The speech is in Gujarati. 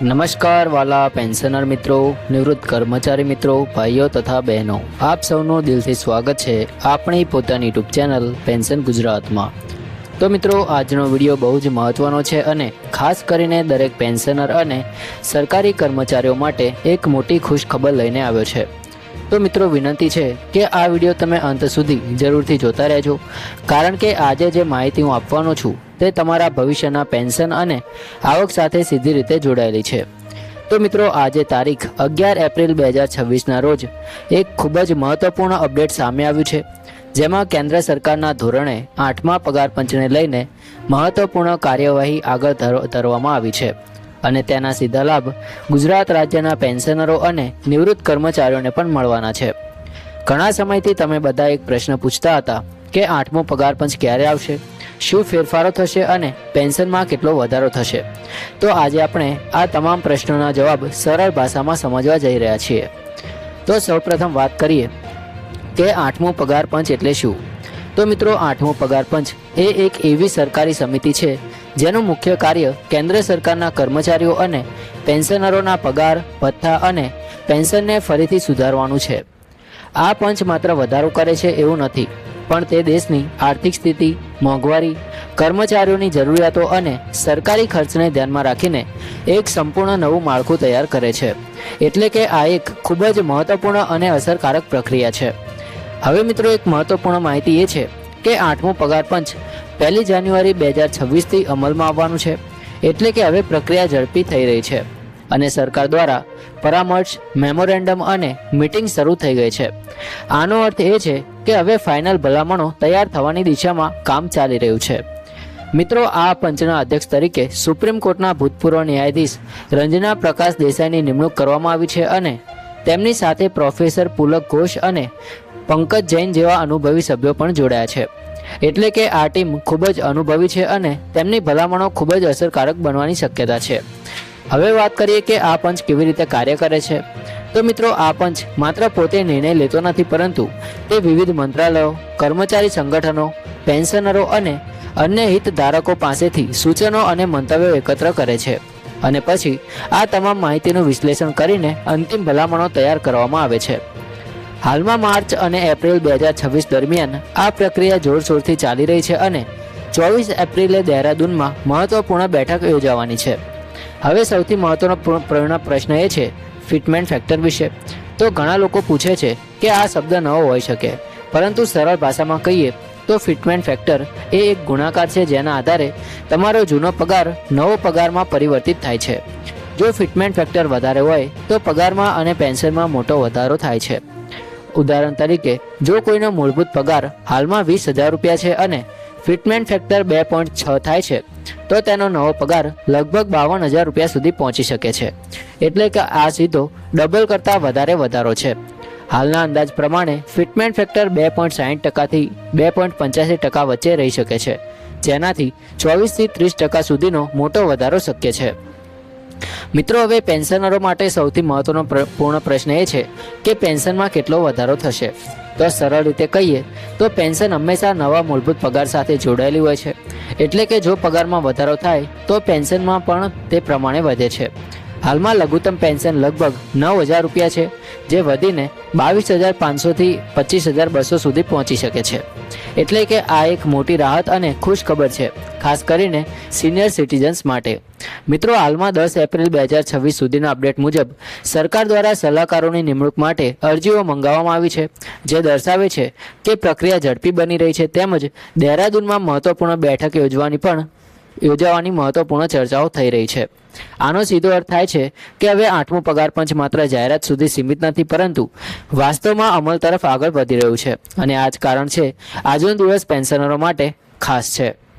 નમસ્કાર વાલા પેન્શનર મિત્રો, નિવૃત્ત કર્મચારી મિત્રો, ભાઈઓ તથા બહેનો, આપ સૌનું દિલથી સ્વાગત છે આપણી પોતાની યુટ્યુબ ચેનલ પેન્શન ગુજરાતમાં। તો મિત્રો, આજનો વિડીયો બહુ જ મહત્વનો છે અને ખાસ કરીને દરેક પેન્શનર અને સરકારી કર્મચારીઓ માટે એક મોટી ખુશ ખબર લઈને આવ્યો છે। તો મિત્રો, વિનંતી છે કે આ વિડીયો તમે અંત સુધી જરૂરથી જોતા રહેજો, કારણ કે આજે જે માહિતી હું આપવાનો છું તે તમારા ભવિષ્યના પેન્શન અને આવક સાથે સીધી રીતે જોડાયેલી છે। તો મિત્રો, આજે તારીખ 11 એપ્રિલ 2026ના રોજ એક ખૂબ જ મહત્વપૂર્ણ અપડેટ સામે આવ્યું છે, જેમાં કેન્દ્ર સરકારના ધોરણે 8મા પગાર પંચને લઈને મહત્વપૂર્ણ કાર્યવાહી આગળ ધરવામાં આવી છે અને તેના સીધા લાભ ગુજરાત રાજ્યના પેન્શનરો અને નિવૃત્ત કર્મચારીઓને પણ મળવાના છે। ઘણા સમયથી તમે બધા એક પ્રશ્ન પૂછતા હતા કે 8મો પગાર પંચ ક્યારે આવશે, શું ફેરફારો થશે અને પેન્શનમાં કેટલો વધારો થશે। તો આજે આપણે આ તમામ પ્રશ્નોના જવાબ સરળ ભાષામાં સમજવા જઈ રહ્યા છીએ। તો સૌપ્રથમ વાત કરીએ કે 8મો પગાર પંચ એટલે શું। તો મિત્રો, 8મો પગાર પંચ એ એક એવી સરકારી સમિતિ છે જેનું મુખ્ય કાર્ય કેન્દ્ર સરકારના કર્મચારીઓ અને પેન્શનરોના પગાર, ભથ્થા અને પેન્શનને ફરીથી સુધારવાનું છે। આ પંચ માત્ર વધારો કરે છે એવું નથી, પણ તે દેશની આર્થિક સ્થિતિ, મોંઘવારી, કર્મચારીઓની જરૂરિયાતો અને સરકારી ખર્ચને ધ્યાનમાં રાખીને એક સંપૂર્ણ નવું માળખું તૈયાર કરે છે। એટલે કે આ એક ખૂબ જ મહત્વપૂર્ણ અને અસરકારક પ્રક્રિયા છે। હવે મિત્રો, એક મહત્વપૂર્ણ માહિતી એ છે કે 8મો પગાર પંચ 1 જાન્યુઆરી 2026થી અમલમાં આવવાનું છે। એટલે કે હવે પ્રક્રિયા ઝડપી થઈ રહી છે અને સરકાર દ્વારા પરામર્શ, મેમોરેન્ડમ અને મીટિંગ શરૂ થઈ ગઈ છે। આનો અર્થ એ છે કે હવે ફાઇનલ ભલામણો તૈયાર થવાની દિશામાં કામ ચાલી રહ્યું છે। મિત્રો, આ પંચના અધ્યક્ષ તરીકે સુપ્રીમ કોર્ટના ભૂતપૂર્વ ન્યાયાધીશ રંજના પ્રકાશ દેસાઈની નિમણૂક કરવામાં આવી છે અને તેમની સાથે પ્રોફેસર પુલક ઘોષ અને પંકજ જૈન જેવા અનુભવી સભ્યો પણ જોડાયા છે। એટલે કે આ ટીમ ખૂબ જ અનુભવી છે અને તેમની ભલામણો ખૂબ જ અસરકારક બનવાની શક્યતા છે। હવે વાત કરીએ કે આ પંચ કેવી રીતે કાર્ય કરે છે। તો મિત્રો, આ પંચ માત્ર પોતે નિર્ણય લેતો નથી, પરંતુ તે વિવિધ મંત્રાલયો, કર્મચારી સંગઠનો, પેન્શનરો અને અન્ય હિતધારકો પાસેથી સૂચનો અને મંતવ્યો એકત્ર કરે છે અને પછી આ તમામ માહિતીનું વિશ્લેષણ કરીને અંતિમ ભલામણો તૈયાર કરવામાં આવે છે। હાલમાં માર્ચ અને એપ્રિલ 2026 દરમિયાન આ પ્રક્રિયા જોરશોરથી ચાલી રહી છે અને 24 એપ્રિલે દહેરાદૂનમાં મહત્વપૂર્ણ બેઠક યોજાવાની છે। હવે સૌથી મહત્વનો પ્રશ્ન એ છે ફિટમેન્ટ ફેક્ટર વિશે। તો ઘણા લોકો પૂછે છે કે આ શબ્દ નવો હોઈ શકે, પરંતુ સરળ ભાષામાં કહીએ તો ફિટમેન્ટ ફેક્ટર એ એક ગુણાકાર છે જેના આધારે તમારો જૂનો પગાર નવો પગારમાં પરિવર્તિત થાય છે। જો ફિટમેન્ટ ફેક્ટર વધારે હોય તો પગારમાં અને પેન્શનમાં મોટો વધારો થાય છે। ઉદાહરણ તરીકે, જો કોઈનો મૂળભૂત પગાર હાલમાં 20,000 રૂપિયા છે અને ફિટમેન્ટ ફેક્ટર 2.6 થાય છે, તો તેનો નવો પગાર લગભગ 52,000 રૂપિયા સુધી પહોંચી શકે છે। એટલે કે આ સીધો ડબલ કરતાં વધારે વધારો છે। હાલના અંદાજ પ્રમાણે ફિટમેન્ટ ફેક્ટર 2.60%થી 2.85% વચ્ચે રહી શકે છે, જેનાથી 24થી 30% સુધીનો મોટો વધારો શક્ય છે। મિત્રો, હવે પેન્શનરો માટે સૌથી મહત્વપૂર્ણ પ્રશ્ન એ છે કે પેન્શનમાં કેટલો વધારો થશે। તો સરળ રીતે કહીએ તો પેન્શન હંમેશા નવા મૂળભૂત પગાર સાથે જોડાયેલી હોય છે। એટલે કે જો પગારમાં વધારો થાય તો પેન્શનમાં પણ તે પ્રમાણે વધે છે। હાલમાં લઘુત્તમ પેન્શન લગભગ 9,000 રૂપિયા છે, જે વધીને 22,500થી 25,200 સુધી પહોંચી શકે છે। એટલે કે આ એક મોટી રાહત અને ખુશ ખબર છે, ખાસ કરીને સિનિયર સિટીઝન્સ માટે। મિત્રો, હાલમાં 10 એપ્રિલ 2026 સુધીના અપડેટ મુજબ સરકાર દ્વારા સલાહકારોની નિમણૂક માટે અરજીઓ મંગાવવામાં આવી છે, જે દર્શાવે છે કે પ્રક્રિયા ઝડપી બની રહી છે તેમજ દહેરાદૂનમાં મહત્વપૂર્ણ બેઠક યોજવાની મહત્વપૂર્ણ ચર્ચાઓ થઈ રહી છે। આનો સીધો અર્થ થાય છે કે હવે 8મો પગાર પંચ માત્ર જાહેરાત સુધી સીમિત નથી, પરંતુ વાસ્તવમાં અમલ તરફ આગળ વધી રહ્યું છે અને આ જ કારણ છે આજનો દિવસ પેન્શનરો માટે ખાસ છે।